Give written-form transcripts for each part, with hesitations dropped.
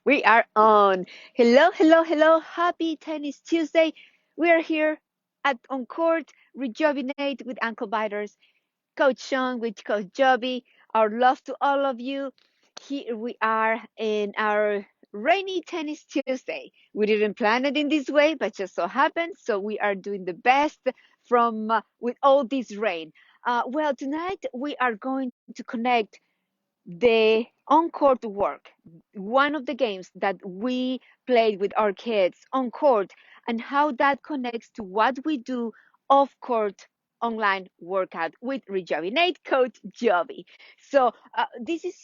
We are on. Hello, hello, hello. Happy Tennis Tuesday. We are here at OnCourt, reGeovinate with ankle biters. Coach Shaun with Coach Joby. Our love to all of you. Here we are in our rainy Tennis Tuesday. We didn't plan it in this way, but just so happened. So we are doing the best from with all this rain. Well, tonight we are going to connect the on-court work, one of the games that we played with our kids on court, and how that connects to what we do off court online workout with reGeovinate coach Jovi. So this is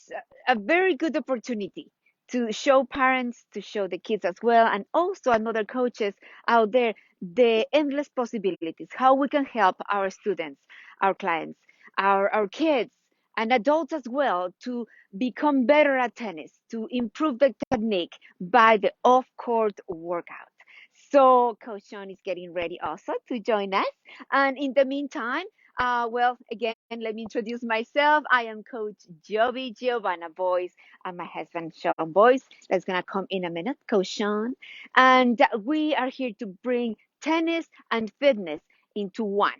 a very good opportunity to show parents, to show the kids as well, and also another coaches out there the endless possibilities, how we can help our students, our clients, our kids and adults as well to become better at tennis, to improve the technique by the off court workout. So, Coach Shaun is getting ready also to join us. And in the meantime, well, again, let me introduce myself. I am Coach Jovi Giovanna Boyce and my husband Shaun Boyce. That's going to come in a minute, Coach Shaun. And we are here to bring tennis and fitness into one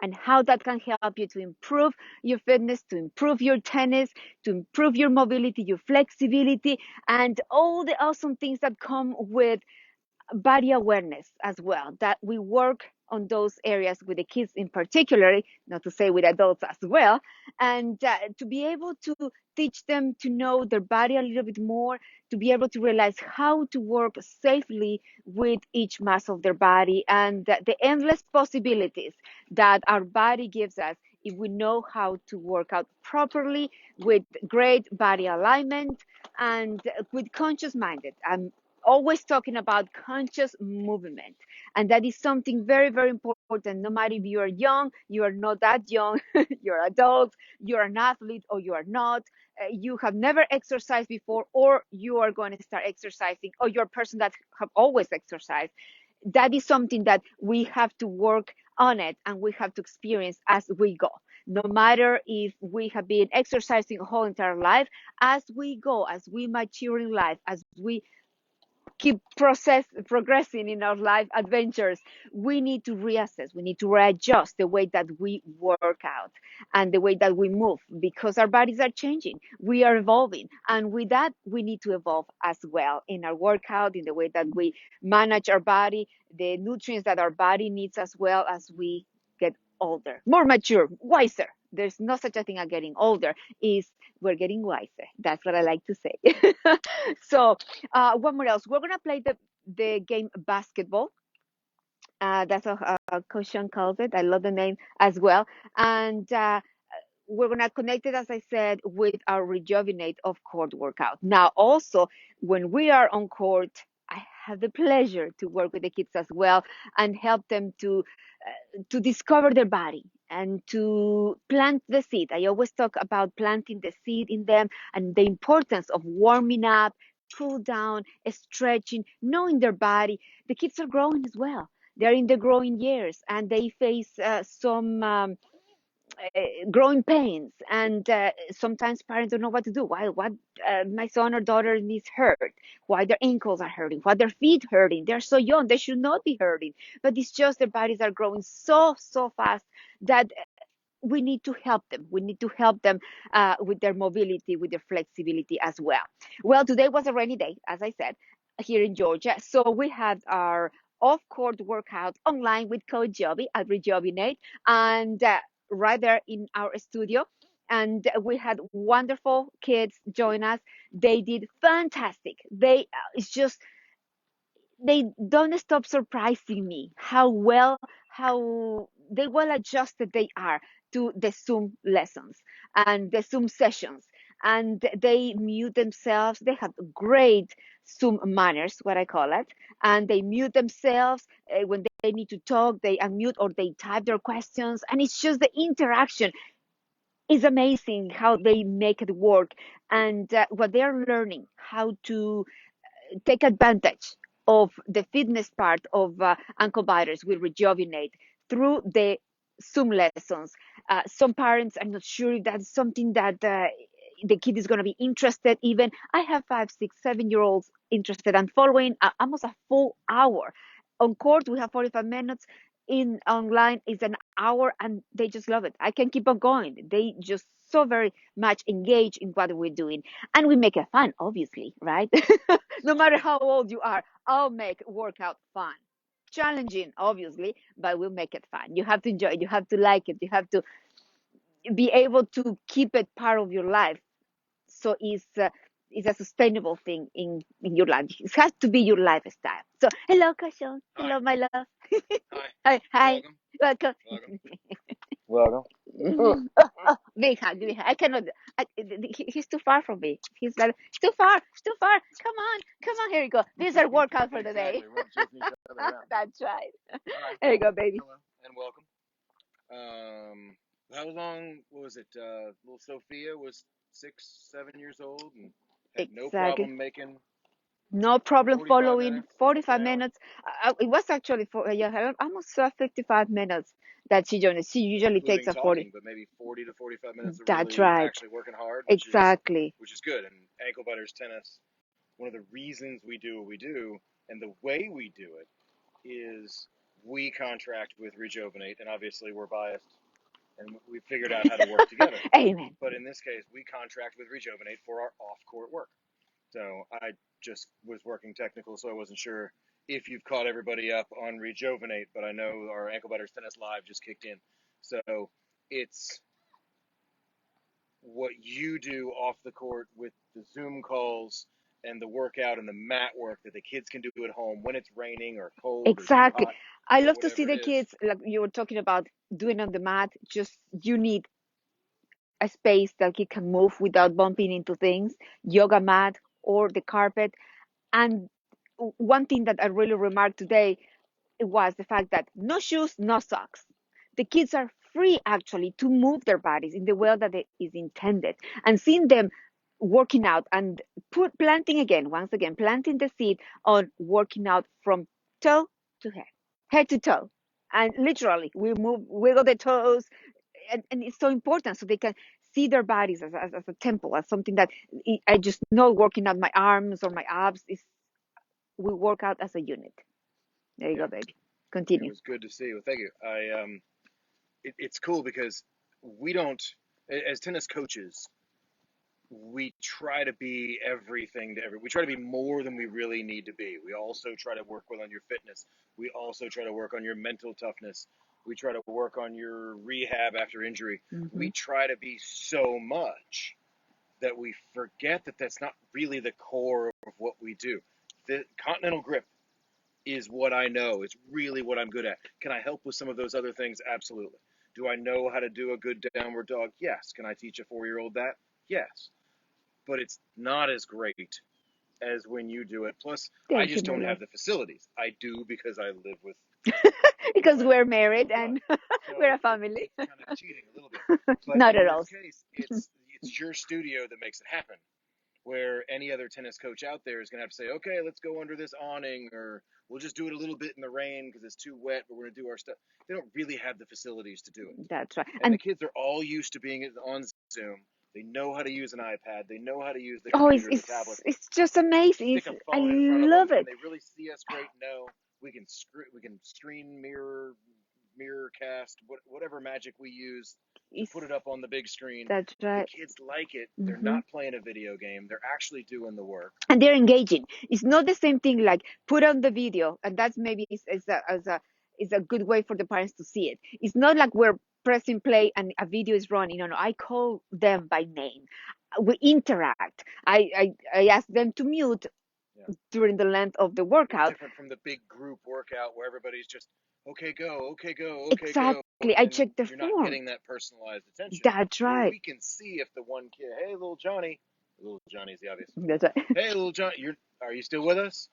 and how that can help you to improve your fitness, to improve your tennis, to improve your mobility, your flexibility, and all the awesome things that come with body awareness as well, that we work on those areas with the kids in particular, not to say with adults as well, and to be able to teach them to know their body a little bit more, to be able to realize how to work safely with each muscle of their body, and the endless possibilities that our body gives us if we know how to work out properly with great body alignment and with conscious minded. Always talking about conscious movement. And that is something very, very important. No matter if you are young, you are not that young, you're adult, you're an athlete or you are not, you have never exercised before, or you are going to start exercising, or you're a person that have always exercised. That is something that we have to work on it and we have to experience as we go. No matter if we have been exercising a whole entire life, as we go, as we mature in life, as we keep progressing in our life adventures, we need to reassess, we need to readjust the way that we work out and the way that we move, because our bodies are changing, we are evolving, and with that we need to evolve as well in our workout, in the way that we manage our body, the nutrients that our body needs, as well as we get older, more mature, wiser. There's no such a thing as getting older, is we're getting wiser. That's what I like to say. So what more else? We're gonna play the game basketball. That's how Coach Sean calls it. I love the name as well. And we're gonna connect it, as I said, with our reGeovinate off court workout. Now, also, when we are on court, I have the pleasure to work with the kids as well and help them to discover their body and to plant the seed. I always talk about planting the seed in them and the importance of warming up, cool down, stretching, knowing their body. The kids are growing as well. They're in the growing years and they face some growing pains, and sometimes parents don't know what to do. Why what my son or daughter needs hurt, why their ankles are hurting, why their feet hurting. They're so young, they should not be hurting, but it's just their bodies are growing so fast that we need to help them. We need to help them with their mobility, with their flexibility as well. Well, today was a rainy day, as I said, here in Georgia. So we had our off-court workout online with Coach Joby at reGeovinate, and right there in our studio. And we had wonderful kids join us. They did fantastic. It's just they don't stop surprising me how they well adjusted they are to the Zoom lessons and the Zoom sessions, and they mute themselves. They have great Zoom manners, what I call it, and they mute themselves when they need to talk. They unmute or they type their questions, and it's just the interaction is amazing how they make it work, and what they are learning how to take advantage of the fitness part of ankle biters will reGeovinate through the Zoom lessons. Some parents are not sure if that's something that the kid is going to be interested. Even I have 5, 6, 7 year olds interested and following almost a full hour. On court, we have 45 minutes. In online is an hour, and they just love it. I can keep on going. They just so very much engage in what we're doing, and we make it fun, obviously, right? No matter how old you are, I'll make workout fun, challenging, obviously, but we'll make it fun. You have to enjoy it. You have to like it. You have to be able to keep it part of your life. So it's a sustainable thing in your life. It has to be your lifestyle. So hello, Kashan. Hello, my love. Hi. Hi. Welcome. Welcome. Big hug, big hug. I cannot. He's too far from me. He's like too far. It's too far. Come on, come on. Here you go. This is our workout for the day. We're chasing each other around. That's right. All right. There you go, baby. Hello and welcome. How long was it? Little Sophia was 6, 7 years old and had no Exactly. problem making No problem 45 following minutes, 45 almost an hour. minutes. It was actually for yeah, almost 55 minutes that she joined. She usually takes Including a 40. talking, but maybe 40 to 45 minutes of That's really right. actually working hard, Exactly. which is good. And ankle biters tennis, one of the reasons we do what we do and the way we do it is we contract with reGeovinate, and obviously we're biased and we figured out how to work together. Amen. But in this case, we contract with reGeovinate for our off-court work. So I just was working technical, so I wasn't sure if you've caught everybody up on reGeovinate, but I know our Ankle Biters Tennis Live just kicked in. So it's what you do off the court with the Zoom calls and the workout and the mat work that the kids can do at home when it's raining or cold or too Exactly. hot I or love to see whatever it the is. kids, like you were talking about doing on the mat. Just you need a space that he can move without bumping into things, yoga mat or the carpet. And one thing that I really remarked today was the fact that no shoes, no socks. The kids are free actually to move their bodies in the way that it is intended. And seeing them working out and planting again, once again, planting the seed on working out from toe to head, head to toe. And literally, we move, wiggle the toes, and it's so important so they can see their bodies as a temple, as something that I just know working out my arms or my abs is we work out as a unit. There you Yeah, go, baby. it Continue. was good to see you. Well, thank you. It's cool because we don't, as tennis coaches, we try to be everything to we try to be more than we really need to be. We also try to work well on your fitness. We also try to work on your mental toughness. We try to work on your rehab after injury. Hmm. We try to be so much that we forget that that's not really the core of what we do. The continental grip is what I know. It's really what I'm good at. Can I help with some of those other things? Absolutely. Do I know how to do a good downward dog? Yes. Can I teach a 4-year-old that? Yes. But it's not as great as when you do it. Plus, I Thank you, just my don't love. have the facilities. I do because I live with Because my we're married little and daughter. we're So a family. it's kind of cheating a little bit. But Not in at this all. case, it's your studio that makes it happen. Where any other tennis coach out there is going to have to say, okay, let's go under this awning, or we'll just do it a little bit in the rain because it's too wet, but we're going to do our stuff. They don't really have the facilities to do it. That's right. And the And kids are all used to being on Zoom. They know how to use an iPad. They know how to use the oh, computer, the tablet. it's just We can amazing. stick It's a I phone in front of them. love Can it. they really see us great? No. We can screen mirror cast, whatever magic we use to It's put it up on the big screen. That's The right. kids like it. They're Hmm. not playing a video game. They're actually doing the work. And they're engaging. It's not the same thing like put on the video, and that's maybe is a good way for the parents to see it. It's not like we're pressing play and a video is running. No, no, I call them by name. We interact. I ask them to mute Yeah. during the length of the It's workout. different from the big group workout where everybody's just okay go, okay go, okay go, Exactly. I and check their you're not form. getting that personalized attention. That's Where right. we can see if the one kid, hey little Johnny's the obvious one. That's right. Hey little John, are you still with us?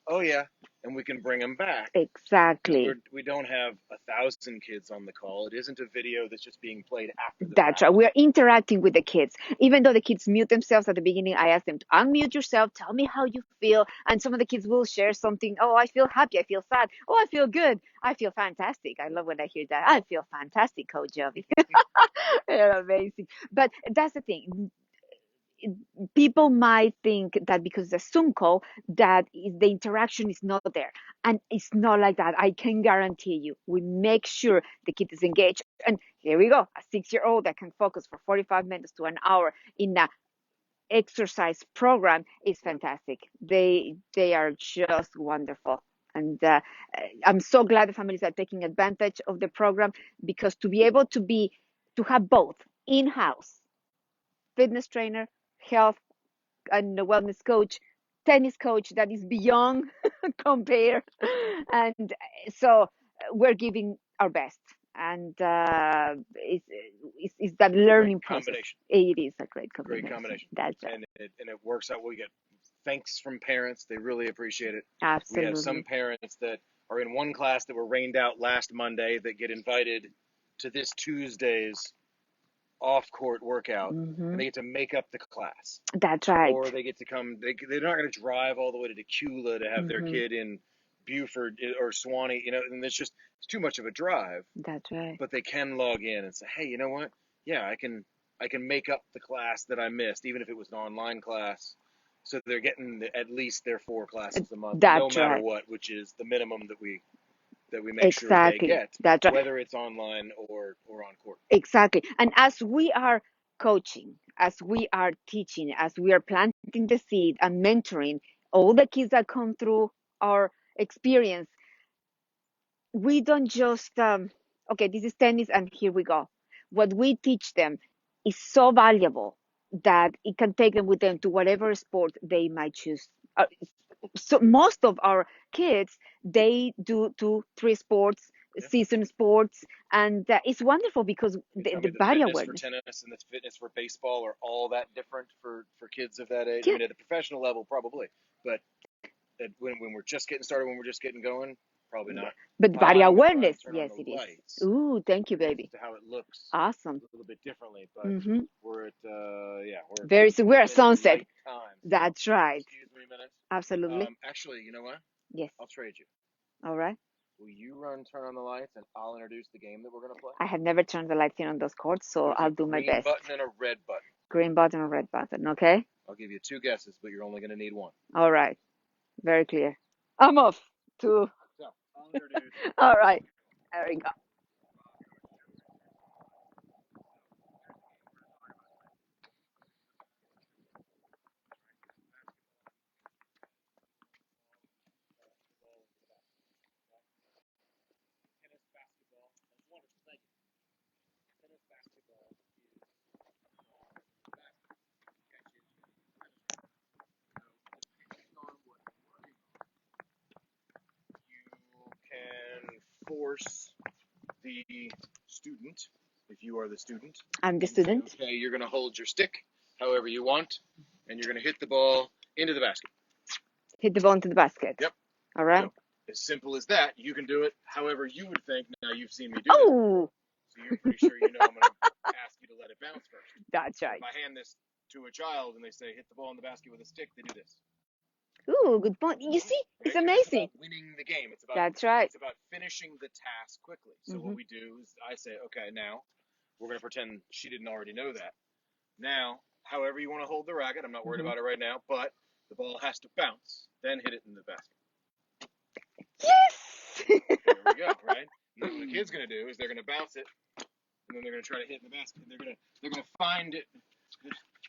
Oh yeah, and we can bring them back because Exactly. we don't have 1,000 kids on the call. It isn't a video that's just being played after the That's right. fact. We're interacting with the kids. Even though the kids mute themselves at the beginning, I ask them to unmute yourself, tell me how you feel. And some of the kids will share something. Oh, I feel happy. I feel sad. Oh, I feel good. I feel fantastic. I love when I hear that. I feel fantastic, Coach Jovi. They're amazing. But that's the thing. people might think that because the Zoom call, the interaction is not there, and it's not like that. I can guarantee you, we make sure the kid is engaged. And here we go, a 6-year-old that can focus for 45 minutes to an hour in a exercise program is fantastic. They are just wonderful. And I'm so glad the families are taking advantage of the program, because to be able to have both in-house fitness trainer, health and a wellness coach, tennis coach that is beyond compare. And so we're giving our best. And it's that Great learning process. combination. It is a great Great combination. combination. That's right. And it works out. We get thanks from parents. They really appreciate it. We have some Absolutely. parents that are in one class that were rained out last Monday that get invited to this Tuesday's off-court workout, and they get to make up the class. That's right. Or they get to come. They're not going to drive all the way to Decula to have their kid in Buford or Swanee, and it's too much of a drive. That's right. But they can log in and say, hey, you know what? Yeah, I can make up the class that I missed, even if it was an online class. So they're getting at least their 4 classes a month, no matter right. what, which is the minimum that we make sure they get, That's right. whether it's online or on court. Exactly. And as we are coaching, as we are teaching, as we are planting the seed and mentoring all the kids that come through our experience, we don't just okay, this is tennis and here we go. What we teach them is so valuable that it can take them with them to whatever sport they might choose. So most of our kids, they do 2-3 sports, season sports, and it's wonderful because the The body fitness for awareness. tennis and the fitness for baseball are all that different for kids of that age. Yeah. I mean, at the professional level, probably, but when we're just getting started, when we're just getting going, probably not. But body I'm going to try awareness, and turn on yes, the it is. lights. Ooh, thank you, baby. To how it looks Awesome. a little bit differently, but Mm-hmm. we're at we're Very soon. We're at sunset. time. That's right. Excuse me a minute. Absolutely. Actually, you know what? Yes. I'll trade you. All right. Will you turn on the lights, and I'll introduce the game that we're gonna play? I have never turned the lights in on those courts, so There's I'll a do my green best. button and a red button. Green button and red button. Okay. I'll give you 2 guesses, but you're only gonna need 1. All right. Very clear. I'm off to. So I'll introduce. All right. There we go. Tennis basketball. That's wonderful. Thank you. Tennis basketball is catches. So depending on what you're working on, you can force the student, if you are the student, I'm the student. okay, you're going to hold your stick however you want, and you're going to hit the ball into the basket. Hit the ball into the basket. Yep. All right. So, as simple as that. You can do it however you would think. Now, you've seen me do Oh. this, so you're pretty sure you know I'm going to ask you to let it bounce first. That's right. If I hand this to a child and they say, hit the ball in the basket with a stick, they do this. Ooh, good point. You see, it's amazing. It's about winning the game. It's about That's right. It's about finishing the task quickly. So what we do is I say, okay, now we're going to pretend she didn't already know that. Now, however you want to hold the racket, I'm not worried about it right now, but the ball has to bounce, then hit it in the basket. Yes. There we go, right? And then what the kid's going to do is they're going to bounce it, and then they're going to try to hit in the basket. They're going to find it.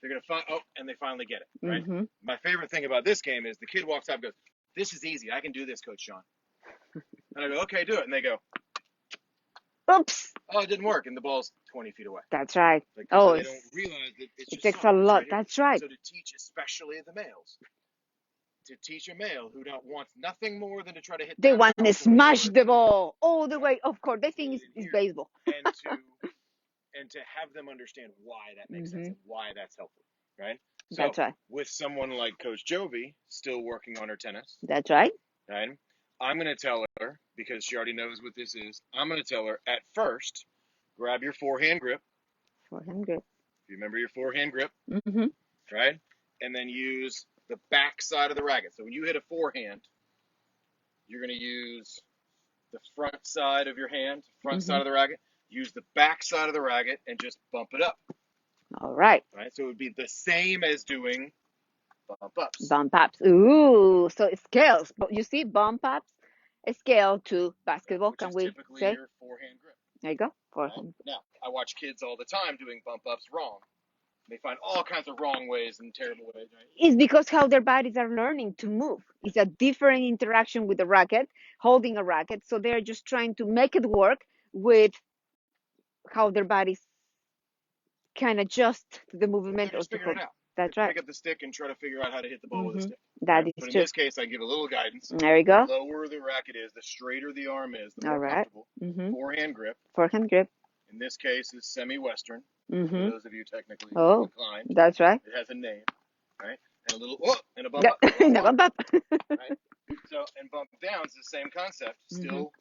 They're going to find, and they finally get it, right? My favorite thing about this game is the kid walks up and goes, this is easy. I can do this, Coach Shaun. And I go, okay, do it. And they go, oops. Oh, it didn't work. And the ball's 20 feet away. That's right. So they don't realize that it takes a lot. Right. That's right. So to teach, especially the males, to teach a male who wants nothing more than to try to hit. They want to smash the ball all the way. Of course, they think it's baseball. and to have them understand why that makes sense and why that's helpful, right? So that's right. With someone like Coach Jovi still working on her tennis. That's right. Right. I'm going to tell her, because she already knows what this is, I'm going to tell her at first, grab your forehand grip. Forehand grip. You remember your forehand grip? Right? And then use the back side of the racket. So when you hit a forehand, you're going to use the front side of your hand, front side of the racket. Use the back side of the racket and just bump it up. All right. Right? So it would be the same as doing bump ups, Bump ups. Ooh, so it scales. But you see, bump ups scale to right? basketball. Which Can is we typically say? your forehand grip. There you go. Right? Now, I watch kids all the time doing bump ups wrong. They find all kinds of wrong ways and terrible ways, right? It's because how their bodies are learning to move. Yeah. It's a different interaction with the racket, holding a racket. So they're just trying to make it work with how their bodies can adjust to the They're movement or just to figuring hold. it out. They That's right. pick up the stick and try to figure out how to hit the ball with a stick. That Right? is But in true. this case, I give a little guidance. There you The go. lower the racket is, the straighter the arm is, the All more right. comfortable. Forehand grip. Forehand grip. In this case, is semi-western. For those of you technically Oh, inclined, that's right. it has a name, right? And a little and a bump up. The bump up. Right? So, and bump downs the same concept. Still,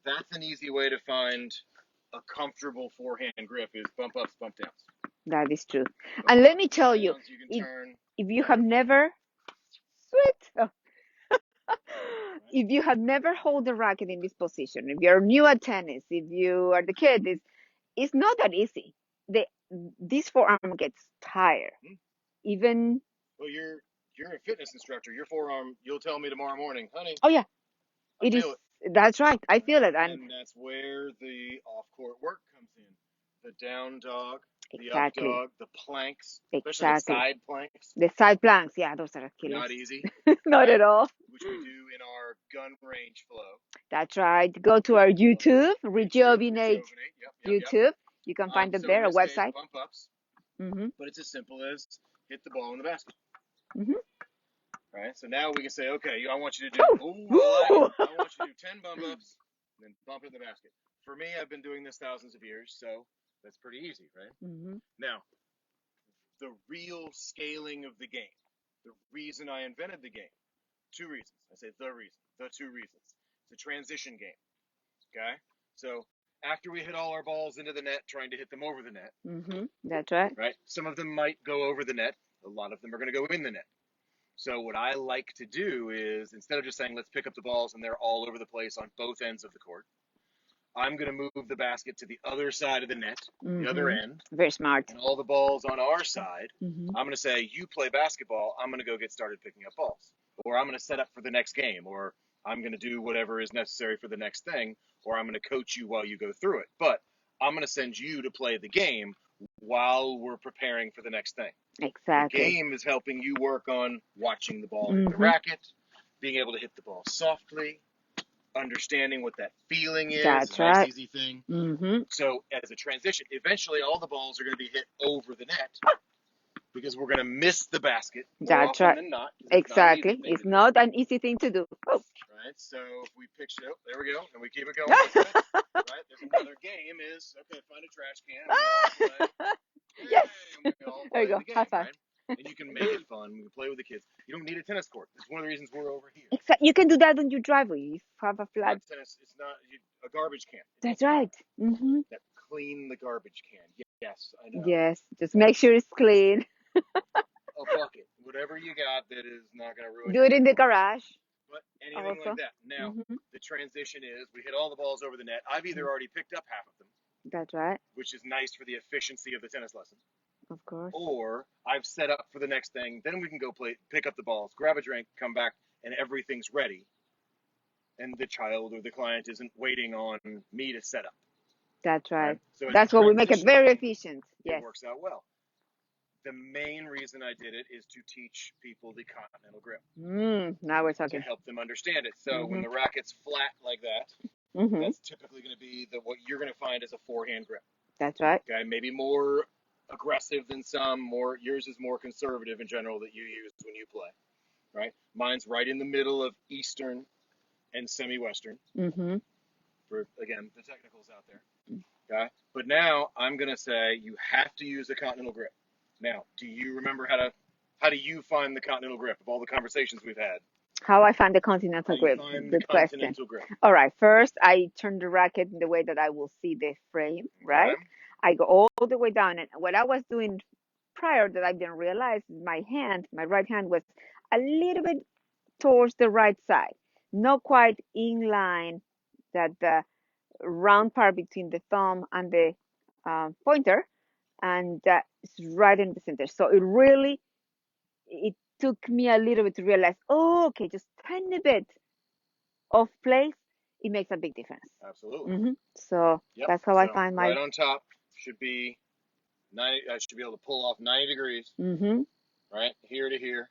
that's an easy way to find a comfortable forehand grip is bump ups, bump downs. That is true. Bump And let ups, me bump tell you, downs, you can if turn. if you have never sweet, oh, if you have never hold the racket in this position, if you're new at tennis, if you are the kid, it's not that easy. The this forearm gets tired. Even Well, you're a fitness instructor. Your forearm, you'll tell me tomorrow morning, honey. oh yeah, I it is. feel it. That's right. I feel it, And that's where the off-court work comes in. The down dog, the up exactly, dog, the planks, especially the exactly. side planks, The side planks, yeah, those are killers. not easy, Not at all. which we do in our gun range flow. That's right. Go to our YouTube, reGeovinate. reGeovinate Yep. YouTube. You can find it So there, in a this case, website. bump ups, Mm-hmm. but it's as simple as hit the ball in the basket. Mm-hmm. Right. So now we can say, okay, I want you to do. Ooh. I want you to do 10 bump ups, and then bump it in the basket. For me, I've been doing this thousands of years, so that's pretty easy, right? Now, the real scaling of the game, the reason I invented the game, two reasons. I say the two reasons. It's a transition game. Okay. So after we hit all our balls into the net, trying to hit them over the net. That's right. Right. Some of them might go over the net. A lot of them are going to go in the net. So what I like to do is, instead of just saying, let's pick up the balls and they're all over the place on both ends of the court, I'm going to move the basket to the other side of the net, the other end. Very smart. And all the balls on our side, I'm going to say, you play basketball, I'm going to go get started picking up balls. Or I'm going to set up for the next game, or I'm going to do whatever is necessary for the next thing, or I'm going to coach you while you go through it. But I'm going to send you to play the game while we're preparing for the next thing. Exactly. The game is helping you work on watching the ball hit the racket, being able to hit the ball softly, understanding what that feeling is. That's a nice, right. easy thing. So as a transition, eventually all the balls are going to be hit over the net because we're going to miss the basket more That's often right. than not. Exactly. It's not an easy thing to do. Oh. Right. So if we picture, there we go, and we keep it going. That's good. Right. There's another game. Is okay. Find a trash can. And we all play. Yes. And we all There play you go. the game, High five. right? And you can make it fun. We can play with the kids. You don't need a tennis court. It's one of the reasons we're over here. You can do that on your driveway. You have a flat. Tennis. It's not a garbage can. That's right. That clean the garbage can. Yes, I know. Yes. Just make sure it's clean. A bucket, whatever you got that is not going to ruin. Do it in the garage. But anything Also. like that. Now, the transition is we hit all the balls over the net. I've either already picked up half of them. That's right. Which is nice for the efficiency of the tennis lesson. Of course. Or I've set up for the next thing. Then we can go pick up the balls, grab a drink, come back, and everything's ready. And the child or the client isn't waiting on me to set up. That's right. So that's what we make it very efficient. Yes. It works out well. The main reason I did it is to teach people the continental grip. Now we're talking. To help them understand it. So when the racket's flat like that, that's typically going to be what you're going to find as a forehand grip. That's right. Okay, maybe more aggressive than some. Yours is more conservative in general that you use when you play. Right? Mine's right in the middle of Eastern and semi-Western. For again the technicals out there. Okay, but now I'm going to say you have to use a continental grip. Now, do you remember how do you find the continental grip of all the conversations we've had? How I find the continental grip? Good question. All right. First, I turn the racket in the way that I will see the frame, right? I go all the way down. And what I was doing prior that I didn't realize, my right hand was a little bit towards the right side, not quite in line, that the round part between the thumb and the pointer. And It's right in the center. So it took me a little bit to realize, oh, okay, just tiny bit of place, it makes a big difference. Absolutely. So Yep. that's how I find my. Right on top should be 90. I should be able to pull off 90 degrees. Right here to here,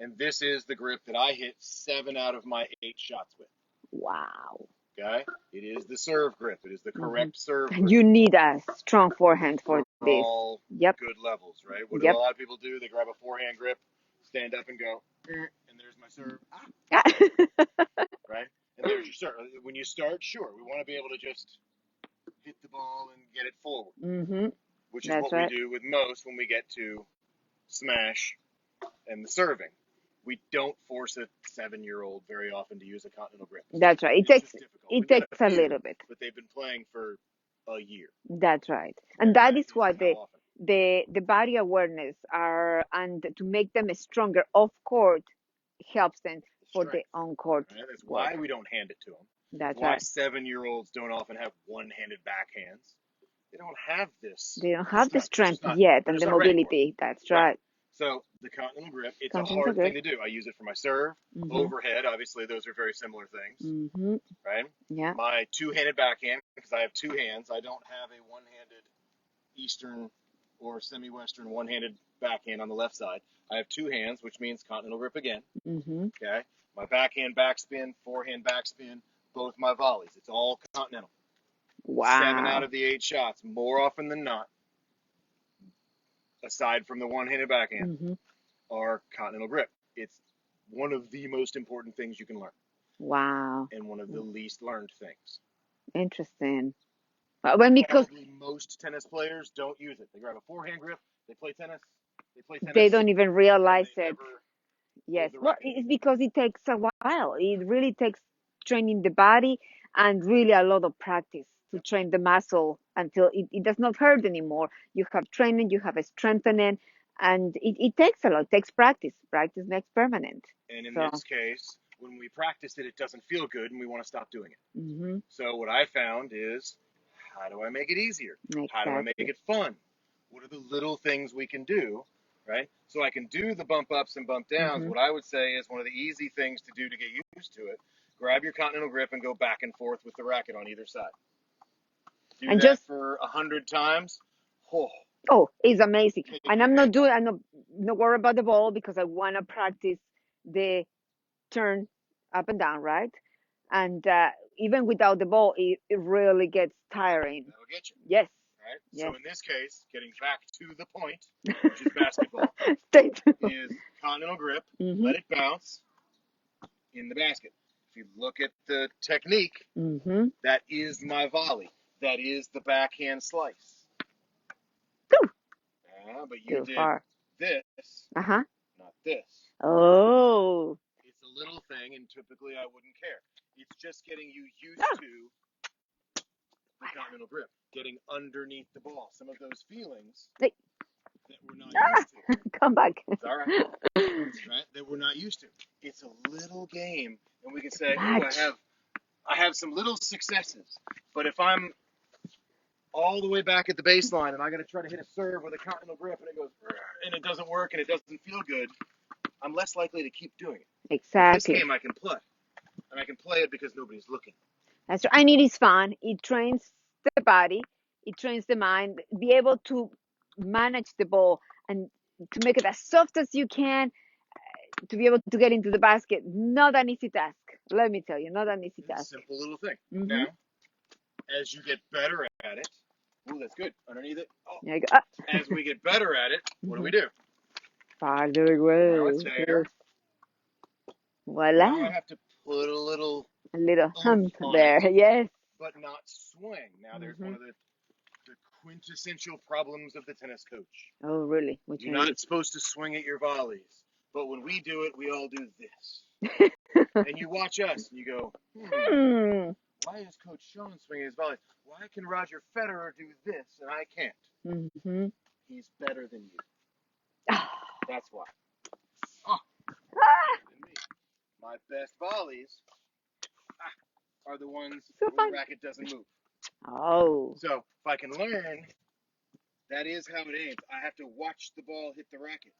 and this is the grip that I hit 7 out of my 8 shots with. Wow. Okay, it is the serve grip. It is the correct serve grip. You need a strong forehand for this. All Yep. good levels, right? What do a lot of people do? They grab a forehand grip, stand up and go, and there's my serve. Right? And there's your serve. When you start, sure, we want to be able to just hit the ball and get it forward, which is That's what right. we do with most when we get to smash and the serving. We don't force a 7-year-old very often to use a continental grip. That's right. It takes a little bit. But they've been playing for a year. That's right. And that is why the body awareness and to make them stronger off court helps them for the on court. Right? That's why we don't hand it to them. That's why right. 7-year-olds don't often have one-handed backhands. They don't have this. They don't have the strength yet and the mobility. That's right. So the continental grip, it's a hard thing to do. I use it for my serve, overhead. Obviously, those are very similar things, right? Yeah. My two-handed backhand, because I have two hands. I don't have a one-handed Eastern or semi-Western one-handed backhand on the left side. I have two hands, which means continental grip again. Okay. My backhand backspin, forehand backspin, both my volleys. It's all continental. Wow. 7 out of the 8 shots, more often than not, aside from the one-handed backhand, are continental grip. It's one of the most important things you can learn. Wow. And one of the least learned things. Interesting. Because most tennis players don't use it. They grab a forehand grip, they play tennis. They don't even realize it. Yes. Well, it's because it takes a while. It really takes training the body and really a lot of practice to train the muscle until it does not hurt anymore. You have training, you have a strengthening, and it takes a lot. It takes practice. Practice makes permanent. And in this case, when we practice it, it doesn't feel good and we want to stop doing it. So what I found is, how do I make it easier? How do I make it fun? What are the little things we can do, right? So I can do the bump ups and bump downs. What I would say is one of the easy things to do to get used to it, grab your continental grip and go back and forth with the racket on either side. Do and that just for 100 times. Oh, it's amazing. And I'm not worried about the ball because I want to practice the turn up and down, right? And even without the ball, it really gets tiring. That'll get you. Yes. Right? Yes. So in this case, getting back to the point, which is basketball, is continental grip, let it bounce in the basket. If you look at the technique, that is my volley. That is the backhand slice. But you did this, not this. Oh. It's a little thing, and typically I wouldn't care. It's just getting you used to the continental grip, getting underneath the ball. Some of those feelings that we're not used to. Come back. It's all right. Right? That we're not used to. It's a little game, and we can say, "Ooh, I have some little successes." But if I'm all the way back at the baseline and I got to try to hit a serve with a continental grip and it goes and it doesn't work and it doesn't feel good, I'm less likely to keep doing it. Exactly. This game I can play, and I can play it because nobody's looking. That's right. And it is fun. It trains the body. It trains the mind. Be able to manage the ball and to make it as soft as you can to be able to get into the basket. Not an easy task. Let me tell you, not an easy task. Simple little thing. Now, as you get better at it, ooh, that's good. Underneath it. Oh. There you go. As we get better at it, what do? Very well. Now it's there. Voila. Now I have to put a little hump there. Yes. But not swing. Now there's one of the quintessential problems of the tennis coach. Oh, really? You're not supposed to swing at your volleys. But when we do it, we all do this. And you watch us and you go, why is Coach Shaun swinging his volleys? Why can Roger Federer do this and I can't? He's better than you. That's why. My best volleys are the ones where the racket doesn't move. Oh. So if I can learn That is how it aims. I have to watch the ball hit the racket.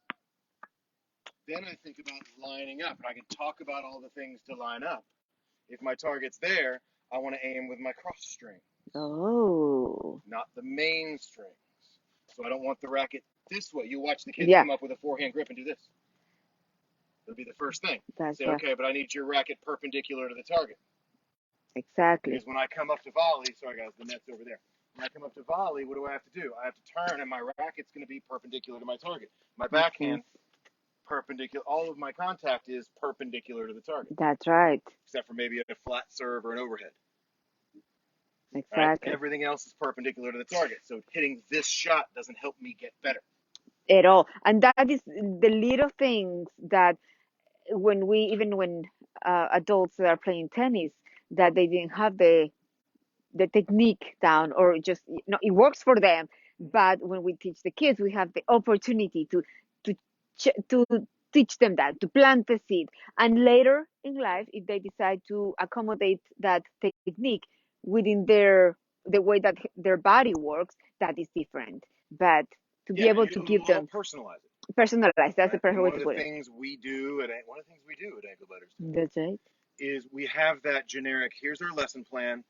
Then I think about lining up, and I can talk about all the things to line up. If my target's there, I want to aim with my cross string, Oh. not the main strings. So I don't want the racket this way. You watch the kids Yeah, come up with a forehand grip and do this. That'll be the first thing. that's Say, right. okay, but I need your racket perpendicular to the target. Exactly. Because when I come up to volley, sorry guys, the net's over there. When I come up to volley, what do I have to do? I have to turn, and my racket's going to be perpendicular to my target. My Makes sense. backhand, perpendicular. All of my contact is perpendicular to the target, That's right. except for maybe a flat serve or an overhead. All right, Exactly. everything else is perpendicular to the target. So hitting this shot doesn't help me get better. At all. And that is the little things that even when adults that are playing tennis, that they didn't have the technique down, or just, it works for them, but when we teach the kids, we have the opportunity to to teach them that, to plant the seed, and later in life, if they decide to accommodate that technique within the way that their body works, that is different. But to be Yeah, able to it'll give help them personalize it. personalized, that's the Right? perfect And way one to of the put it. things we do at Ankle Biters That's right. is we have that generic. Here's our lesson plan.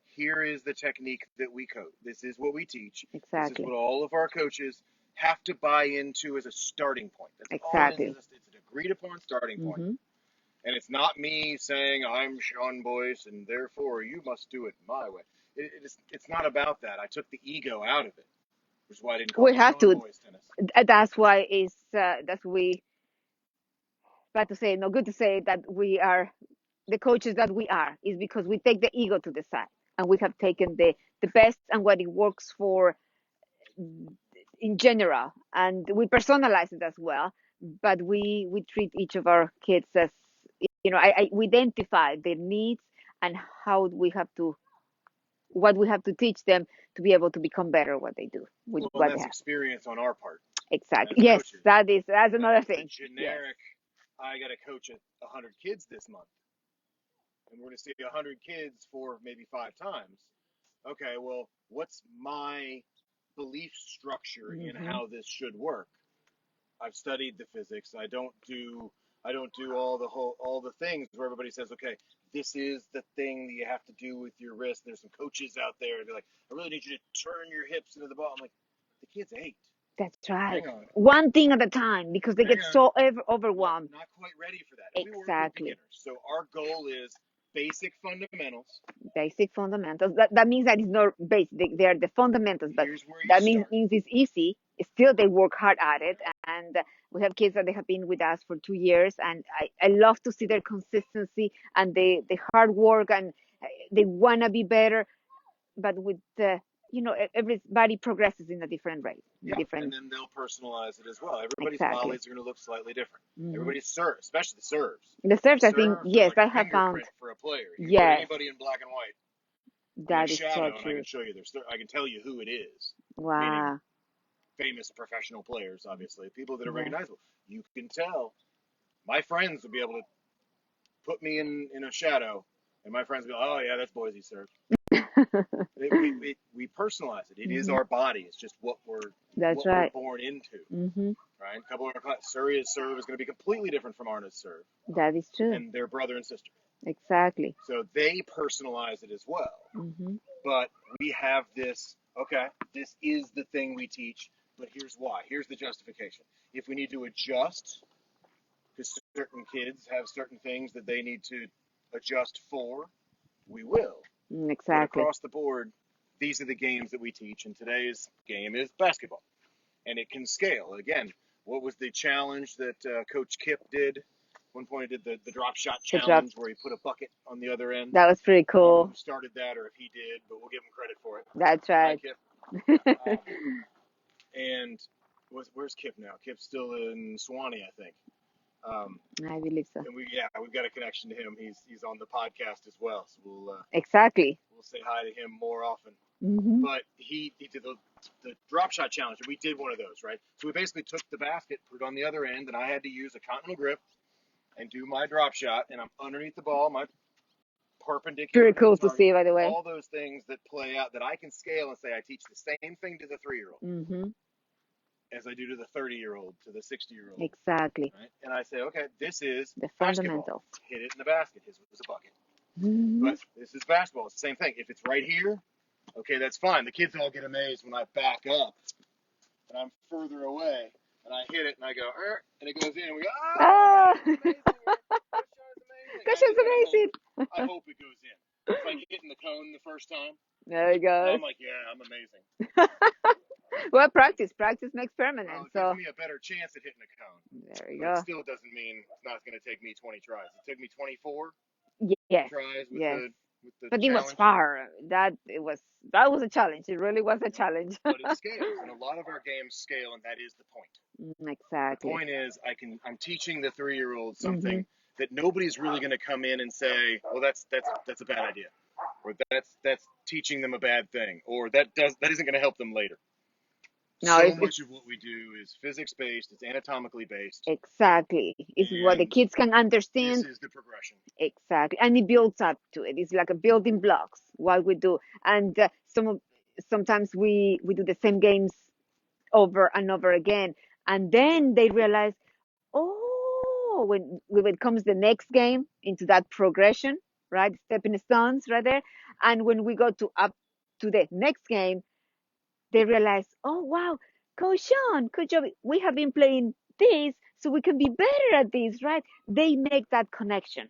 Here is the technique that we coach. This is what we teach. This is Exactly. what all of our coaches have to buy into as a starting point. That's all it is. Exactly. It's an agreed upon starting point. Hmm. And it's not me saying I'm Shaun Boyce and therefore you must do it my way. It's not about that. I took the ego out of it, which is why I didn't call We it have Shaun to. Boyce tennis. That's why that's we bad to say, no good to say, that we are the coaches that we are, is because we take the ego to the side, and we have taken the best and what it works for in general, and we personalize it as well. But we treat each of our kids as, we identify their needs and how we have to what we have to teach them to be able to become better at what they do with Well, and what they that's have. experience on our part Exactly. as Yes, coaches. that's another The thing. Yes. generic, I got to coach 100 kids this month, and we're going to see 100 kids for maybe 5 times. Okay, well, what's my belief structure in Hmm. how this should work? I've studied the physics. I don't do all the things where everybody says, okay, this is the thing that you have to do with your wrist. There's some coaches out there. They're like, I really need you to turn your hips into the ball. I'm like, the kid's 8. That's right. Hang on, One thing at a time, because they hang get on. so Not overwhelmed. not quite ready for that. And we work with Exactly. beginners. So our goal is basic fundamentals. Basic fundamentals. That means that it's not basic. They are the fundamentals, but Here's where you that means start. means it's easy. Still, they work hard at it, and we have kids that they have been with us for 2 years, and I love to see their consistency and the hard work, and they wanna be better. But with everybody progresses in a different rate, Yeah, and different. then they'll personalize it as well. Everybody's Exactly. volleys are going to look slightly different. Hmm. Everybody's serves, especially the serves. The The serves, I think, serves are yes, like I a have found. fingerprint for a player. You can put Yes, anybody in black and white in a that is so shadow, and I can true. show you I can tell you who it is. Meaning Wow. famous professional players, obviously, people that are Yeah. recognizable. You can tell. My friends would be able to put me in a shadow, and my friends would be like, "Oh yeah, that's Boise serve." We personalize it. It is Hmm. our body. It's just what That's we're right. born into. Hmm. Right? A couple of our class, Surya's serve is going to be completely different from Arna's serve, That is true. and they're brother and sister. Exactly. So they personalize it as well. Hmm. But we have this. Okay, this is the thing we teach. But here's why. Here's the justification. If we need to adjust, because certain kids have certain things that they need to adjust for, we will. But Exactly. across the board, these are the games that we teach, and today's game is basketball, and it can scale. Again, what was the challenge that Coach Kip did? One point he did the drop shot The drop. challenge where he put a bucket on the other end. That was pretty I don't know cool. who started that or if he did, but we'll give him credit for it. That's Hi, right. Kip. And where's Kip now? Kip's still in Swanee, I think. Um, I believe so. and we've got a connection to him. He's on the podcast as well, so Exactly. we'll say hi to him more often. Hmm. But he did the drop shot challenge, and we did one of those, right? So we basically took the basket, put it on the other end, and I had to use a continental grip and do my drop shot, and I'm underneath the ball. My perpendicular Pretty to the cool to target, see, by the way. all those things that play out that I can scale and say I teach the same thing to the 3-year-old Mm-hmm. as I do to the 30-year-old, to the 60-year-old. Exactly. Right? And I say, okay, this is The basketball. fundamentals. Hit it in the basket. His was a bucket. Mm-hmm. But this is basketball. It's the same thing. If it's right here, okay, that's fine. The kids all get amazed when I back up and I'm further away and I hit it and I go, and it goes in and we go, Ah! that's amazing. Coach Shaun's amazing. Gosh, And it's then amazing. I hope it goes in. It's like hitting the cone the first time. There it And goes. I'm like, yeah, I'm amazing. Well, practice. Practice makes Well, permanent. it gives So me a better chance at hitting a cone. there you But it go. still doesn't mean it's not going to take me 20 tries. It took me 24 Yes. tries with Yes. the But it was challenge. far. That was a challenge. It really was a challenge. But it scales, and a lot of our games scale, and that is the point. The Exactly. point is, I'm teaching the 3-year-old Mm-hmm. something that nobody's really going to come in and say, well, that's a bad idea, or that's teaching them a bad thing, or that isn't going to help them later. No, So much of what we do is physics based, it's anatomically based, exactly. It's what the and kids can this understand. is the progression. Exactly. And it builds up to it. It's like a building blocks what we do. And sometimes we do the same games over and over again. And then they realize, oh, when it comes the next game into that progression, right? Stepping stones right there. And when we go to up to the next game, they realize, oh wow, Coach Shaun, Coach Joby, we have been playing this, so we can be better at this, right? They make that connection,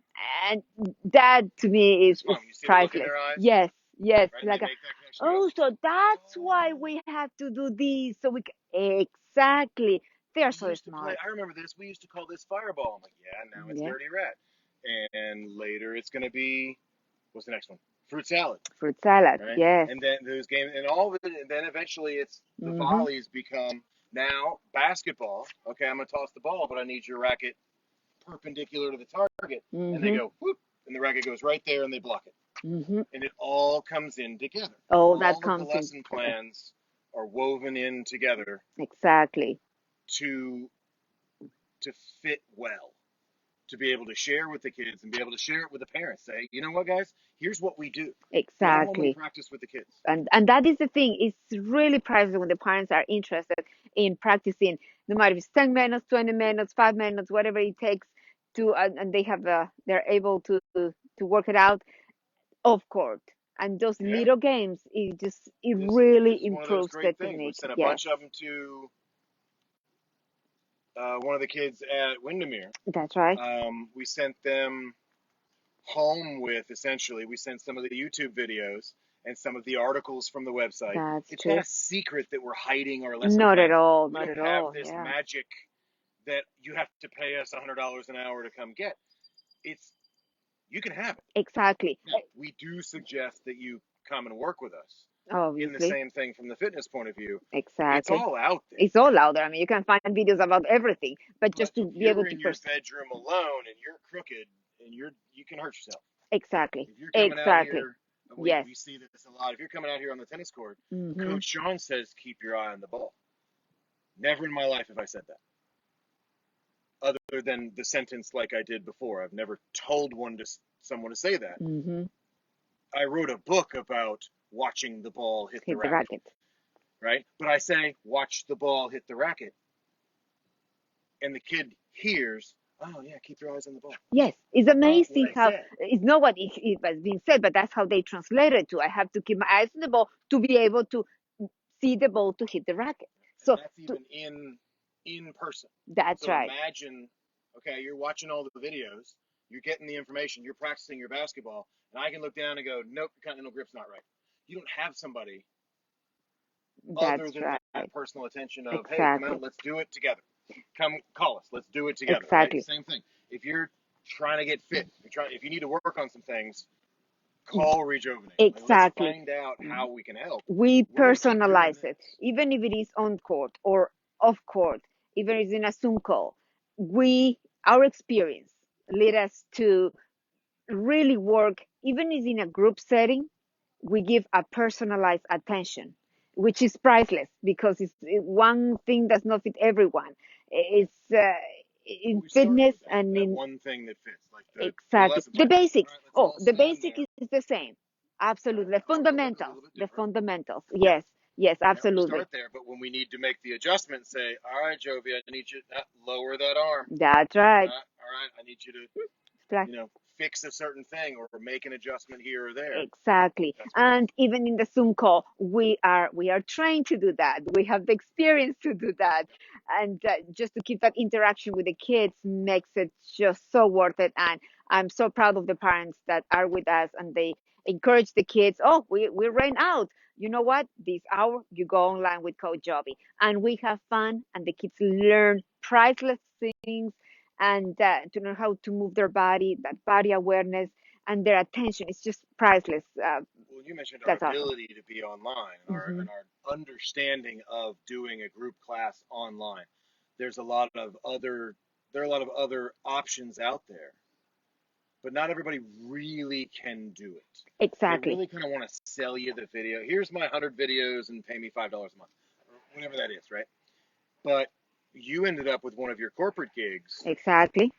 and that to me It's is fun. You see the look in priceless. their eyes, Yes, yes, right? And they like make that connection. Go, oh, so that's why oh, we have to do this, so we can, exactly. They are we so used to play. smart. I remember this. We used to call this fireball. I'm like, yeah, now it's Yeah, dirty rat. And later it's going to be, what's the next one? Fruit salad, fruit salad. right? Yes. And then those games, and all of it, and then eventually it's the Mm-hmm. volleys become now basketball. Okay, I'm going to toss the ball, but I need your racket perpendicular to the target. And they Mm-hmm. go, whoop, and the racket goes right there and they block it. Mm-hmm. And it all comes in together. All that All of the comes in lesson together. plans are woven in together Exactly. to to fit well, to be able to share with the kids and be able to share it with the parents. Say, you know what, guys, here's what we do. Go home and Exactly. practice with the kids. And that is the thing. It's really priceless when the parents are interested in practicing, no matter if it's 10 minutes, 20 minutes, 5 minutes, whatever it takes to, and they have they're able to work it out off court. And those Yeah, little games, it this really is one of those improves the great things. We technique. sent a Yes, bunch of them to one of the kids at Windermere. that's right. We sent them home with, essentially, we sent some of the YouTube videos and some of the articles from the website. That's It's not true. a secret that we're hiding our lesson Not at plans. all. We Not don't at have all. this Yeah. magic that you have to pay us $100 an hour to come get. It's you can have it. Exactly. Now, we do suggest that you come and work with us in the Obviously. same thing from the fitness point of view. It's Exactly. all out there. It's all out there. I mean, you can find videos about everything, but But just to if be able you're to in your bedroom alone and you're crooked and you can hurt yourself. exactly, If you're coming out exactly. here, Yes. we see this a lot. If you're coming out here on the tennis court, Hmm. Coach Shaun says keep your eye on the ball. Never in my life have I said that, other than the sentence like I did before. I've never told someone to say that. Hmm. I wrote a book about watching the ball hit the Hit the racket, racket. right? But I say watch the ball hit the racket, and the kid hears, oh yeah, keep your eyes on the ball. Yes, it's Not what amazing I how said. it's not what it has been said, but that's how they translate it to. I have to keep my eyes on the ball to be able to see the ball to hit the racket. And So that's even in person. that's So right. imagine, okay, you're watching all the videos, you're getting the information, you're practicing your basketball, and I can look down and go, nope, your continental grip's not right. You don't have somebody other That's than right. that personal attention of, hey, come Exactly. out, let's do it together. Come call us, let's do it together, right? Exactly. Same thing. If you're trying to get fit, if you need to work on some things, call reGeovinate. Like, let's Exactly. find out how we can help. We We're going to keep doing personalize it, this. even if it is on court or off court, even if it's in a Zoom call. Our experience lead us to really work, even if it's in a group setting, we give a personalized attention, which is priceless because one thing does not fit everyone. It's in we start fitness with that, and that in one thing that fits, like the exactly lesson the plan. All basics. right, let's Oh, all the stand basic there. is the same. All right, Absolutely. The our workout is a fundamentals. little bit The different. fundamentals. Yeah, Yes. Yes, yeah, we absolutely. start there, but when we need to make the adjustment, say, all right, Jovi, I need you to lower that arm. That's right. All right, I need you to, Flex. fix a certain thing or make an adjustment here or there. Exactly. That's what it is. And even in the Zoom call, we are trained to do that. We have the experience to do that. And just to keep that interaction with the kids makes it just so worth it. And I'm so proud of the parents that are with us and they encourage the kids. Oh, we ran out. You know what? This hour you go online with Coach Joby and we have fun and the kids learn priceless things and to know how to move their body, that body awareness and their attention is just priceless. Well, you mentioned our That's awesome. ability to be online and our Hmm. and our understanding of doing a group class online. There's a lot of other there are a lot of other options out there, but not everybody really can do it. They Exactly. really kind of want to sell you the video. Here's my 100 videos and pay me $5 a month, or whatever that is, right? But you ended up with one of your corporate gigs Exactly.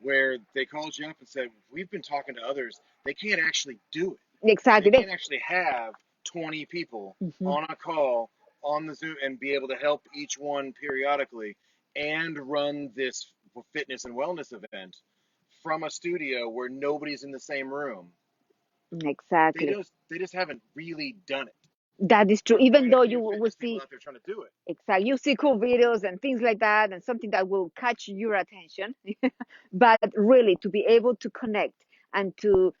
where they called you up and said, "We've been talking to others. They can't actually do it. They Exactly. can't actually have 20 people Mhm. on a call on the Zoom and be able to help each one periodically and run this fitness and wellness event from a studio where nobody's in the same room. Exactly. They just haven't really done it. That is true. There are Even quite a though you few will fitness people see out there trying to do it. exactly you see cool videos and things like that and something that will catch your attention, but really to be able to connect and to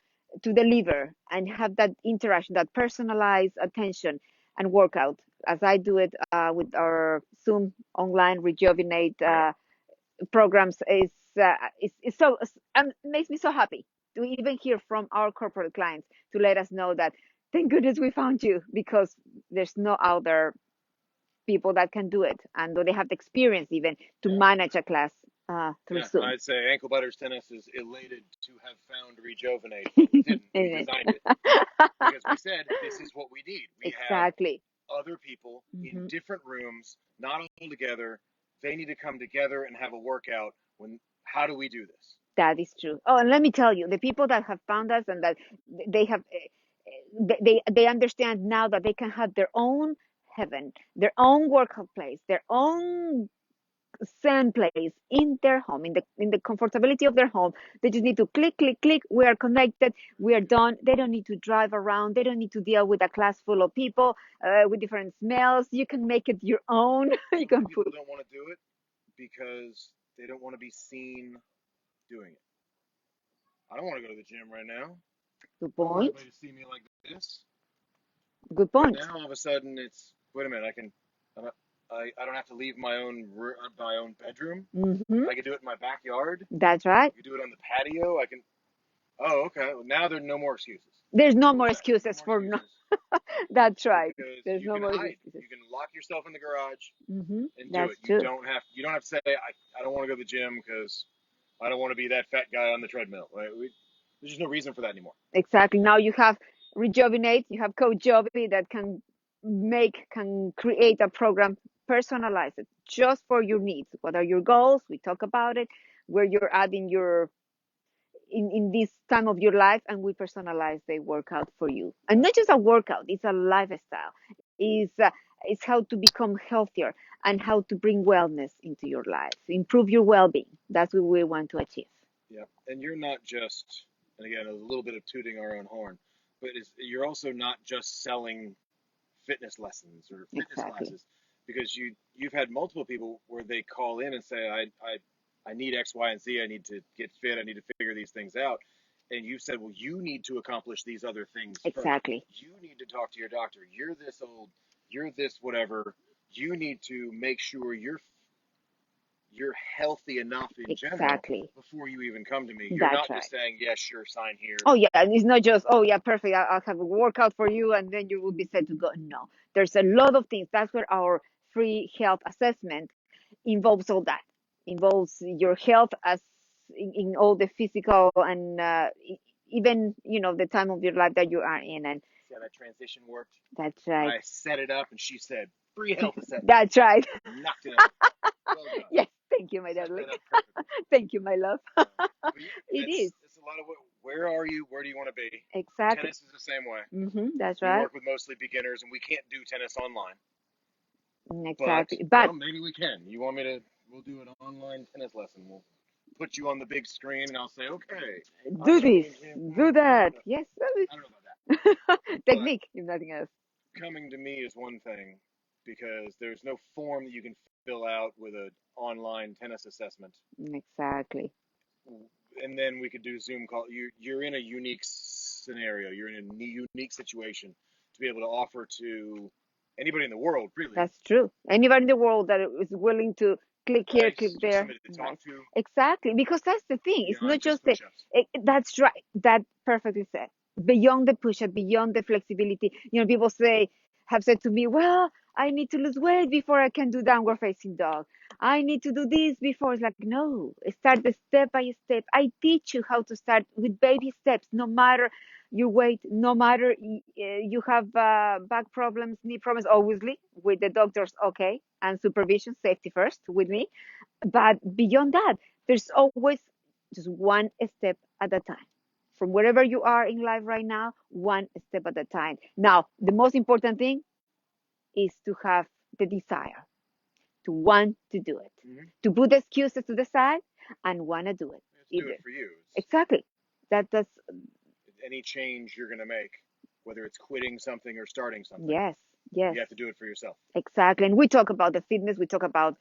deliver and have that interaction, that personalized attention and workout, as I do it with our Zoom online rejuvenate Yep. programs is so makes me so happy to even hear from our corporate clients to let us know that thank goodness we found you because there's no other people that can do it and they have the experience even to Yeah. manage a class through Yeah. And Zoom. I'd say Ankle Biters Tennis is elated to have found reGeovinate, but we didn't. We designed it because we said this is what we need. We have Exactly. other people in Hmm. different rooms, not all together. They need to come together and have a workout. When how do we do this? That is true. Oh, and let me tell you, the people that have found us and that they have, they understand now that they can have their own heaven, their own workout place, their own zen place in their home, in the comfortability of their home. They just need to click, click, click. We are connected. We are done. They don't need to drive around. They don't need to deal with a class full of people with different smells. You can make it your own. You So many can people put. don't want to do it because they don't want to be seen doing it. I don't want to go to the gym right now. Good I don't want point. everybody to see me like this. Good But point. now all of a sudden it's wait a minute. I don't have to leave my own bedroom. Hmm. I can do it in my backyard. That's right. I can do it on the patio. I can. Oh, okay. Well, now there are no more excuses. There's no What was more that? No excuses more for no. excuses That's right. because There's you no can more hide. excuses. You can lock yourself in the garage and do That's it. true. You don't have to say I don't want to go to the gym because I don't want to be that fat guy on the treadmill. Right? There's just no reason for that anymore. Exactly. Now you have rejuvenate. You have Coach Joby that can create a program, personalize it just for your needs. What are your goals? We talk about it. Where you're at in your in this time of your life, and we personalize the workout for you. And Yeah. not just a workout; it's a lifestyle. It's how to become healthier and how to bring wellness into your life, improve your well-being. That's what we want to achieve. Yeah. And you're not just, and again, a little bit of tooting our own horn, but you're also not just selling fitness lessons or fitness Exactly. classes because you've had multiple people where they call in and say I need X, Y, and Z. I need to get fit. I need to figure these things out. And you said, well, you need to accomplish these other things first. Exactly. You need to talk to your doctor. You're this old. You're this whatever. You need to make sure you're healthy enough in general Exactly. before you even come to me. You're That's not just right. saying, yes, sure, sign here. Oh yeah, and it's not just oh yeah, perfect. I'll have a workout for you, and then you will be set to go. No, there's a lot of things. That's where our free health assessment involves all that. Involves your health as in all the physical and even the time of your life that you are in, and See how that transition worked? that's right. I set it up, and she said, free health assessment. That's right. Knocked it out of the park. Well done. Yes. Thank you, my Set darling. that up perfectly. Thank you, my love. But yeah, It is. it's a lot of where are you? Where do you want to be? Exactly. Tennis is the same way. That's We right. work with mostly beginners, and we can't do tennis online. But Exactly. But well, maybe we can. You want me to? We'll do an online tennis lesson. We'll put you on the big screen, and I'll say, okay, I'm do going to be this, in here. do that. No, Yes. I don't know about that. But Technique, if nothing else. coming to me is one thing because there's no form that you can fill out with an online tennis assessment, Exactly. and then we could do Zoom call. You're in a unique scenario. You're in a unique situation to be able to offer to anybody in the world, really. That's true. Anybody in the world that is willing to click here, click Nice, just there, somebody to nice. talk to Exactly, because that's the thing. It's not beyond just just the. push-ups. That's right. That perfectly said. Beyond the push-up, beyond the flexibility. People have said to me, "Well, I need to lose weight before I can do downward facing dog. I need to do this before." It's like, no. Start the step by step. I teach you how to start with baby steps, no matter your weight, no matter you have back problems, knee problems, obviously with the doctors, okay, and supervision, safety first with me. But beyond that, there's always just one step at a time. From wherever you are in life right now, one step at a time. Now, the most important thing is to have the desire, to want to do it, Mm-hmm. to put the excuses to the side and want to do it. Let's do Either. it for you. It's Exactly. That's any change you're going to make, whether it's quitting something or starting something, yes, yes. you have to do it for yourself. Exactly. And we talk about the fitness, we talk about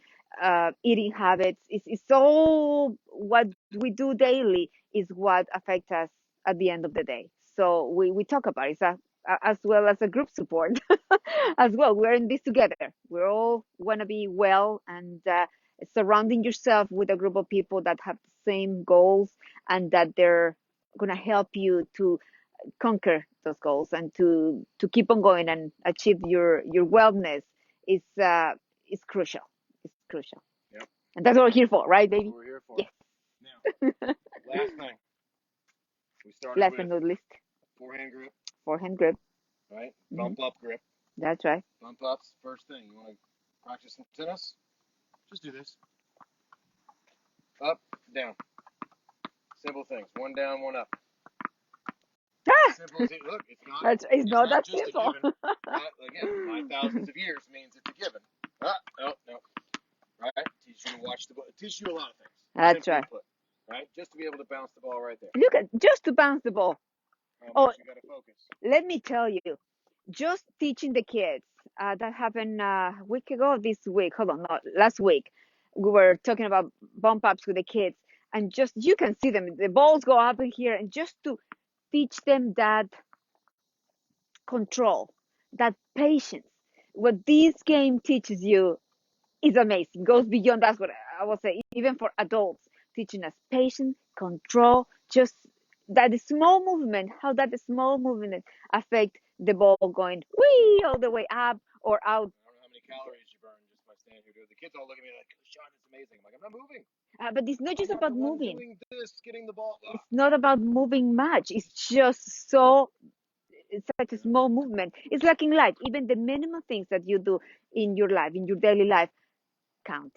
eating habits. It's all what we do daily is what affects us at the end of the day. So we talk about it as well as a group support as well. We're in this together. We all want to be well and surrounding yourself with a group of people that have the same goals and that they're going to help you to conquer those goals and to keep on going and achieve your wellness is crucial. It's crucial, Yep. and that's what we're here for, right, That's baby? what we're here for. Yes. Now, last thing. We started Last but with not least, forehand grip, forehand grip. right? Hmm. Bump up grip. That's right. Bump ups, first thing. You want to practice some tennis? Just do this. Up, down. Simple things. One down, one up. Ah! Simple as it. Look, It's it's not not that just a simple. given. That, again, my thousands of years means it's a given. No, no. Right? Teach you to watch the ball. Teach you a lot of things. That's Simply right. put. Right? Just to be able to bounce the ball right there. Look at just to bounce the ball. How Oh, much you got to focus. let me tell you, just teaching the kids that happened a week ago, this week. Hold on, not last week. We were talking about bump ups with the kids, and just you can see them. The balls go up in here, and just to teach them that control, that patience. What this game teaches you is amazing. Goes beyond that's what I will say, even for adults, teaching us patience, control, just that small movement, how that small movement affect the ball going wee all the way up or out. I don't know how many calories you burn just by standing here. The kids all look at me like, Shaun, it's amazing. I'm like, I'm not moving. But it's not I'm just not about the one moving. doing this, getting the ball. It's not about moving much. It's just it's such a small movement. It's like in life, even the minimal things that you do in your life, in your daily life, count.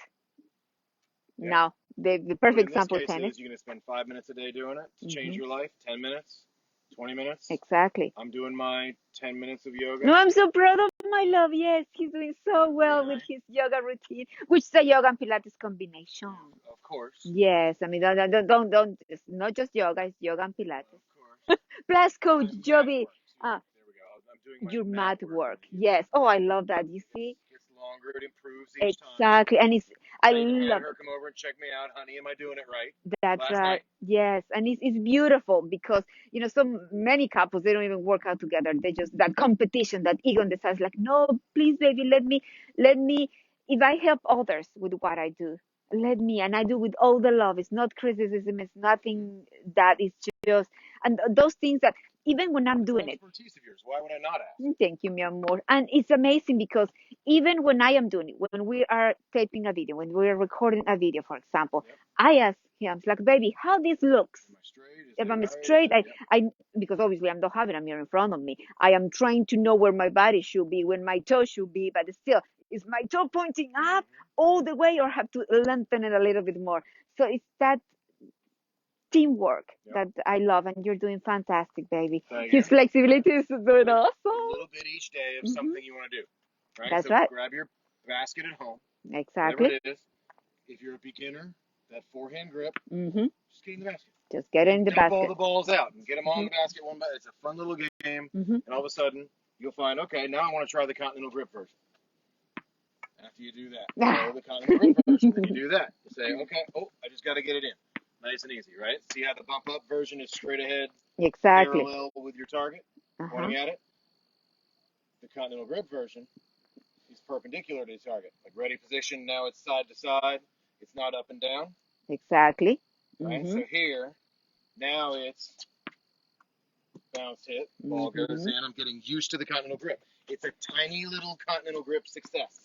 Yeah. Now, the But perfect in this example, case, tennis. is you're going to spend 5 minutes a day doing it to change Hmm. your life. 10 minutes, 20 minutes. Exactly. I'm doing my 10 minutes of yoga. No, I'm so proud of my love. Yes, he's doing so Every well with night. his yoga routine, which is a yoga and Pilates combination. Of course. Yes, I mean, it's not just yoga, it's yoga and Pilates. Of course. Plus, Coach My mat Joby, work too. uh, There we go. I'm doing my your mat mat work in work. the evening. Yes. Oh, I love that. You see? Gets longer. It improves each time. Exactly. And I I even had love her it. come over and check me out. Honey, am I doing it right? That's Last right. night. Yes, and it's beautiful because so many couples they don't even work out together. They just that competition, that ego on the side, like, no, please, baby, let me. If I help others with what I do, let me, and I do with all the love. It's not criticism. It's nothing that is just, and those things that even when I'm It's an doing it. expertise of yours. Why would I not ask? Thank you, mi amor. And it's amazing because even when I am doing it, when we are taping a video, when we are recording a video, for example, Yep. I ask him, like, baby, how this looks? Am I straight? Is If it I'm right? Is straight, it? Yep. I because obviously I don't have it a mirror in front of me. I am trying to know where my body should be, where my toes should be, but still, Is my toe pointing up all the way, or have to lengthen it a little bit more? So it's that teamwork that I love, and you're doing fantastic, baby. His flexibility is doing awesome. A little bit each day of something you want to do. Right? That's so right. grab your basket at home. Exactly. Whatever it is. If you're a beginner, that forehand grip, just get in the basket. Just get in the dump basket. all the balls out and get them all in the basket one by. It's a fun little game, and all of a sudden you'll find, okay, now I want to try the continental grip version. After you do that, the continental grip version, then you do that. You say, okay, I just got to get it in. Nice and easy, right? See how the bump up version is straight ahead, parallel with your target, pointing at it. The continental grip version is perpendicular to the target. Like ready position, now it's side to side. It's not up and down. Exactly. Right? So here, now it's bounce hit, ball goes in. I'm getting used to the continental grip. It's a tiny little continental grip success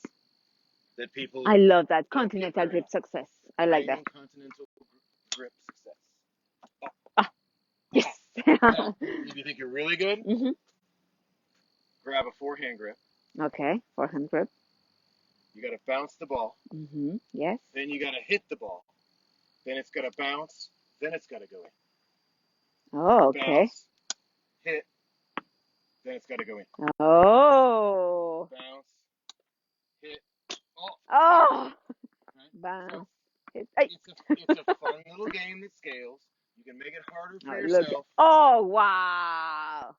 that people. I love that continental grip success. I like that. Continental grip success. Yes. Now, if you think you're really good, grab a forehand grip. Okay, forehand grip. You got to bounce the ball. Yes. Then you got to hit the ball. Then it's got to bounce. Then it's got to go in. Oh, okay. Bounce, hit. Then it's got to go in. Oh. Bounce, hit. Oh. Right? Bounce. So it's a fun little game that scales. You can make it harder for yourself. Oh, wow.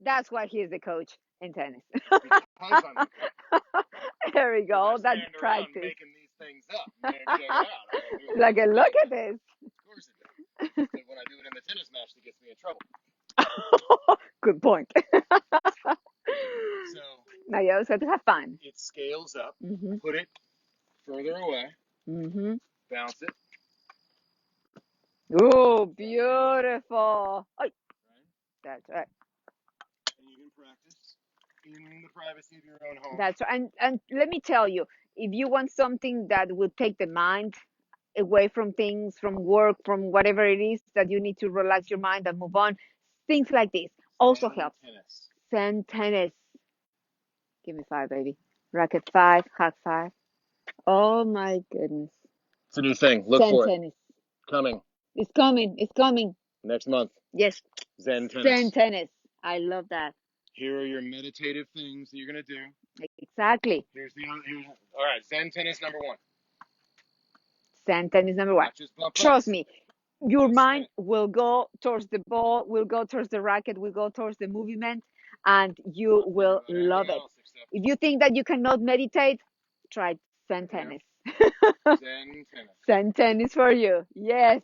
That's why he's the coach in tennis. Because I'm the coach. There we go. That's practice. Making these things up. Man, check it out. Look at this. Of course it does. But when I do it in the tennis match, it gets me in trouble. Good point. So now you also have to have fun. It scales up. Put it further away. Bounce it. Oh, beautiful. Oh, that's right. And you can practice in the privacy of your own home. That's right. And let me tell you, if you want something that will take the mind away from things, from work, from whatever it is that you need to relax your mind and move on, things like this also help. Zen tennis. Give me 5, baby. Racket 5, hot 5. Oh my goodness. It's a new thing. Look Zen for tennis. it. Coming. It's coming. It's coming. Next month. Yes. Zen tennis. Zen tennis. I love that. Here are your meditative things that you're going to do. Exactly. All right. Zen tennis number 1. Zen tennis number 1. Trust me. Your mind will go towards the ball, will go towards the racket, will go towards the movement, and you will love it. If you think that you cannot meditate, try Zen tennis. Zen tennis. Zen tennis for you. Yes.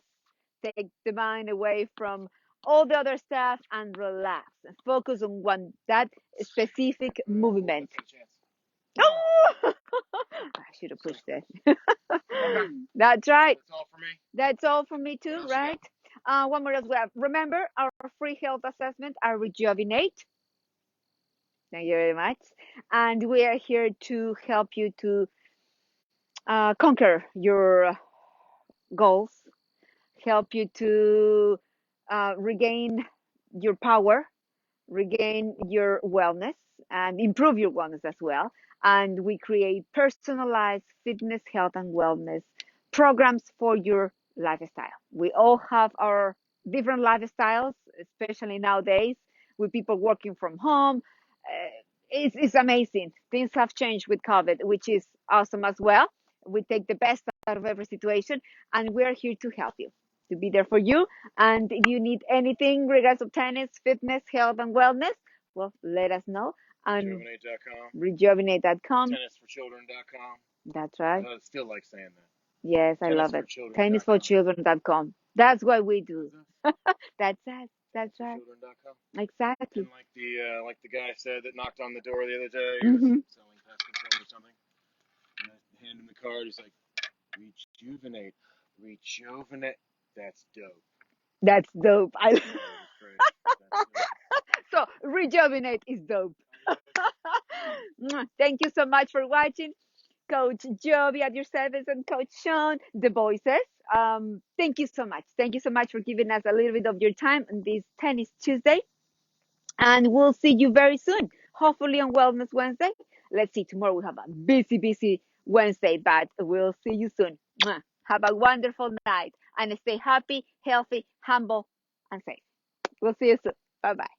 Take the mind away from all the other stuff and relax and focus on that specific movement. Oh! I should have pushed that. Okay. That's right. That's all for me. That's all for me too, right? One more as well. Remember our free health assessment, our reGeovinate. Thank you very much. And we are here to help you to conquer your goals, help you to regain your power, regain your wellness, and improve your wellness as well. And we create personalized fitness, health, and wellness programs for your lifestyle. We all have our different lifestyles, especially nowadays with people working from home. It's amazing. Things have changed with COVID, which is awesome as well. We take the best out of every situation, and we're here to help you, to be there for you. And if you need anything regards of tennis, fitness, health, and wellness, well, let us know. And reGeovinate.com. Tennisforchildren.com. That's right. I still like saying that. Yes, I love it. Tennisforchildren.com. That's what we do. That's us. That's right. Exactly. And like the guy said that knocked on the door the other day, he was selling pest control or something. And I hand him the card. He's like, reGeovinate. That's dope. That's dope. So reGeovinate is dope. Thank you so much for watching. Coach Jovi at your service and Coach Shaun, the voices. Thank you so much. Thank you so much for giving us a little bit of your time on this Tennis Tuesday. And we'll see you very soon, hopefully on Wellness Wednesday. Let's see, tomorrow we have a busy, busy Wednesday, but we'll see you soon. Mwah. Have a wonderful night and stay happy, healthy, humble, and safe. We'll see you soon. Bye bye.